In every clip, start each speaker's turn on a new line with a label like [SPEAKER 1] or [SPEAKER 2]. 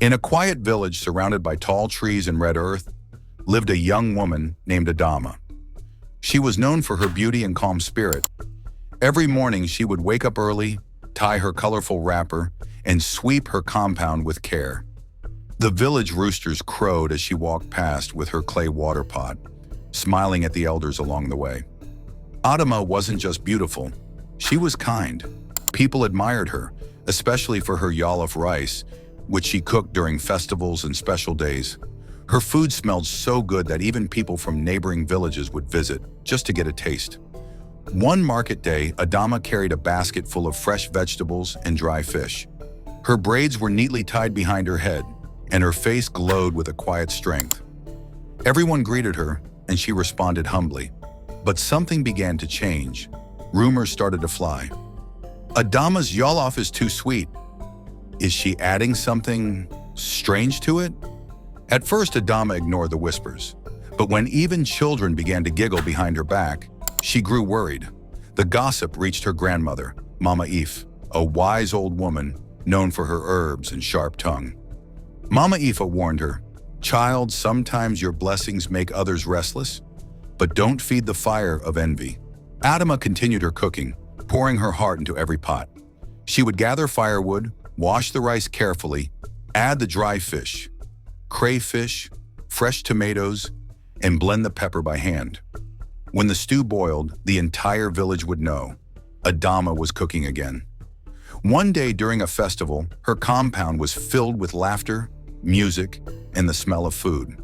[SPEAKER 1] In a quiet village surrounded by tall trees and red earth, lived a young woman named Adama. She was known for her beauty and calm spirit. Every morning she would wake up early, tie her colorful wrapper, and sweep her compound with care. The village roosters crowed as she walked past with her clay water pot, smiling at the elders along the way. Adama wasn't just beautiful, she was kind. People admired her, especially for her Jollof rice, which she cooked during festivals and special days. Her food smelled so good that even people from neighboring villages would visit just to get a taste. One market day, Adama carried a basket full of fresh vegetables and dry fish. Her braids were neatly tied behind her head, and her face glowed with a quiet strength. Everyone greeted her, and she responded humbly. But something began to change. Rumors started to fly. Adama's Jollof is too sweet. Is she adding something strange to it? At first, Adama ignored the whispers. But when even children began to giggle behind her back, she grew worried. The gossip reached her grandmother, Mama If, a wise old woman known for her herbs and sharp tongue. Mama Ifa warned her, "Child, sometimes your blessings make others restless, but don't feed the fire of envy." Adama continued her cooking, pouring her heart into every pot. She would gather firewood, wash the rice carefully, add the dry fish, crayfish, fresh tomatoes, and blend the pepper by hand. When the stew boiled, the entire village would know Adama was cooking again. One day during a festival, her compound was filled with laughter, music, and the smell of food.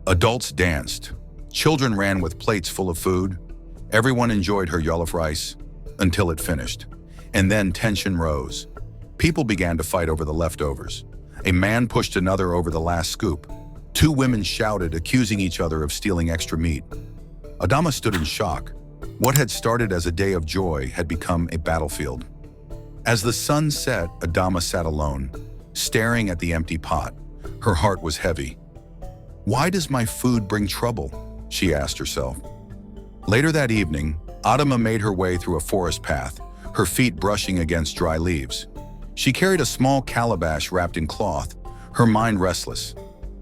[SPEAKER 1] Adults danced. Children ran with plates full of food. Everyone enjoyed her Jollof rice until it finished. And then tension rose. People began to fight over the leftovers. A man pushed another over the last scoop. Two women shouted, accusing each other of stealing extra meat. Adama stood in shock. What had started as a day of joy had become a battlefield. As the sun set, Adama sat alone, staring at the empty pot. Her heart was heavy. "Why does my food bring trouble?" she asked herself. Later that evening, Adama made her way through a forest path, her feet brushing against dry leaves. She carried a small calabash wrapped in cloth, her mind restless.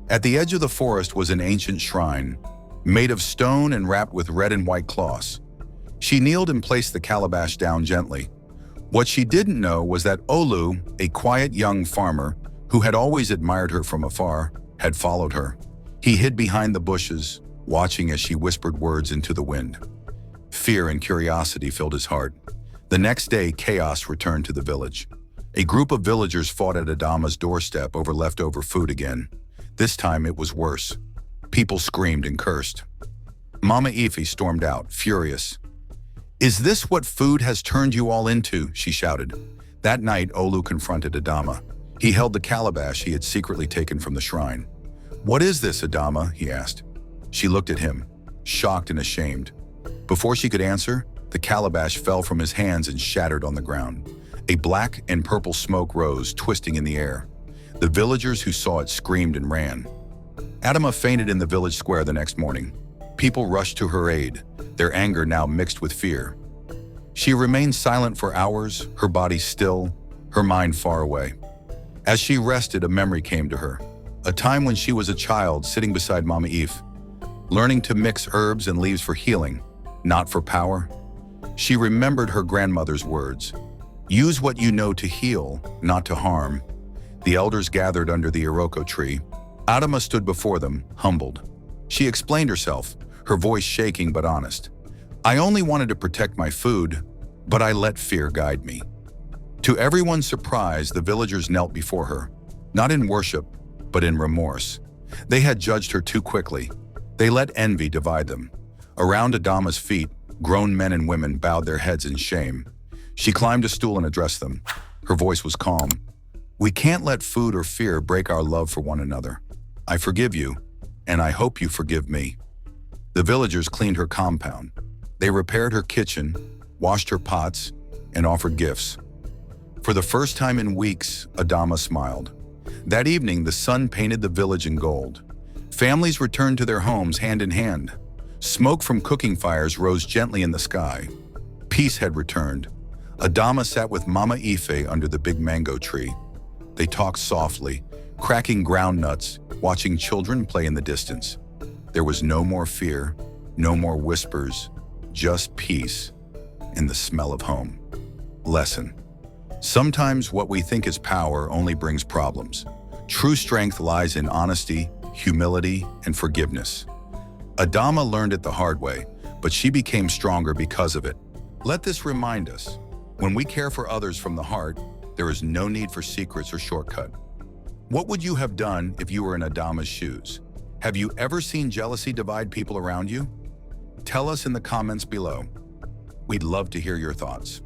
[SPEAKER 1] At the edge of the forest was an ancient shrine, made of stone and wrapped with red and white cloths. She kneeled and placed the calabash down gently. What she didn't know was that Olu, a quiet young farmer who had always admired her from afar, had followed her. He hid behind the bushes, watching as she whispered words into the wind. Fear and curiosity filled his heart. The next day, chaos returned to the village. A group of villagers fought at Adama's doorstep over leftover food again. This time it was worse. People screamed and cursed. Mama Ife stormed out, furious. "Is this what food has turned you all into?" she shouted. That night, Olu confronted Adama. He held the calabash he had secretly taken from the shrine. "What is this, Adama?" he asked. She looked at him, shocked and ashamed. Before she could answer, the calabash fell from his hands and shattered on the ground. A black and purple smoke rose, twisting in the air. The villagers who saw it screamed and ran. Adama fainted in the village square the next morning. People rushed to her aid, their anger now mixed with fear. She remained silent for hours, her body still, her mind far away. As she rested, a memory came to her. A time when she was a child sitting beside Mama Eve, learning to mix herbs and leaves for healing, not for power. She remembered her grandmother's words. "Use what you know to heal, not to harm." The elders gathered under the iroko tree. Adama stood before them, humbled. She explained herself, her voice shaking but honest. "I only wanted to protect my food, but I let fear guide me." To everyone's surprise, the villagers knelt before her, not in worship, but in remorse. They had judged her too quickly. They let envy divide them. Around Adama's feet, grown men and women bowed their heads in shame. She climbed a stool and addressed them. Her voice was calm. "We can't let food or fear break our love for one another. I forgive you, and I hope you forgive me." The villagers cleaned her compound. They repaired her kitchen, washed her pots, and offered gifts. For the first time in weeks, Adama smiled. That evening, the sun painted the village in gold. Families returned to their homes hand in hand. Smoke from cooking fires rose gently in the sky. Peace had returned. Adama sat with Mama Ife under the big mango tree. They talked softly, cracking ground nuts, watching children play in the distance. There was no more fear, no more whispers, just peace and the smell of home. Lesson. Sometimes what we think is power only brings problems. True strength lies in honesty, humility, and forgiveness. Adama learned it the hard way, but she became stronger because of it. Let this remind us, when we care for others from the heart, there is no need for secrets or shortcut. What would you have done if you were in Adama's shoes? Have you ever seen jealousy divide people around you? Tell us in the comments below. We'd love to hear your thoughts.